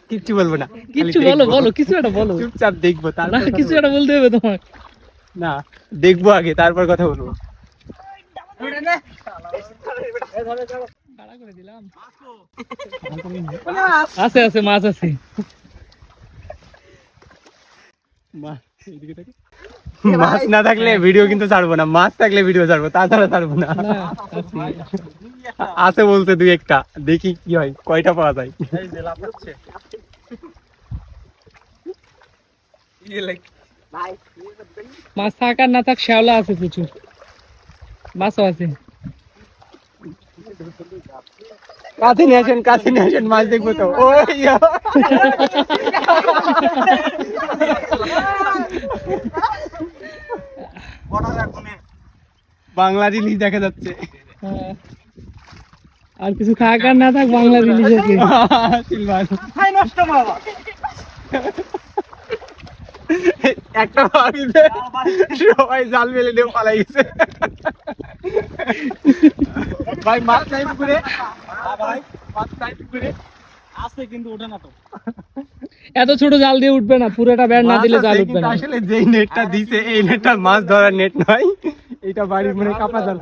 কিচ্ছু বলবো না, কিছু বলো বলো, কিছু একটা বলো। চুপচাপ দেখবো, না তারপর কিছু একটা বলতে হবে তোমার। না দেখবো আগে, তারপর কথা বলবো। আছে আছে মাছ আছে। মাছ না থাকলে ভিডিও কিন্তু ছাড়বো না, মাছ থাকলে ভিডিও ছাড়বো, তাছাড়া ছাড়বো না। আছে বলছে দুই একটা, দেখি কি হয়, কয়টা পাওয়া যায়। মাছ থাক আর না থাক, শ্যাওলা আছে প্রচুর, মাছও আছে। কাছে নিয়ে আসেন, কাছে নিয়ে আসেন, মাছ দেখবো তো। ওই বাংলা রিলিজ দেখা যাচ্ছে। আর কিছু থাক আর না থাক, বাংলা রিলিজ আছে। একটা সবাই জাল মেলে দিয়ে পালাই গেছে। ভাই মাছ নাই পুকুরে, ভাই মাছ নাই পুকুরে আছে কিন্তু ওঠে না তো। এত ছোট জাল দিয়ে উঠবে না, পুরোটা ব্যাট না দিলে জাল উঠবে না। আসলে যেই নেটটা দিছে এই নেটটা মাছ ধরার নেট নয়, এটা বাড়ির মনে কাপা জাল।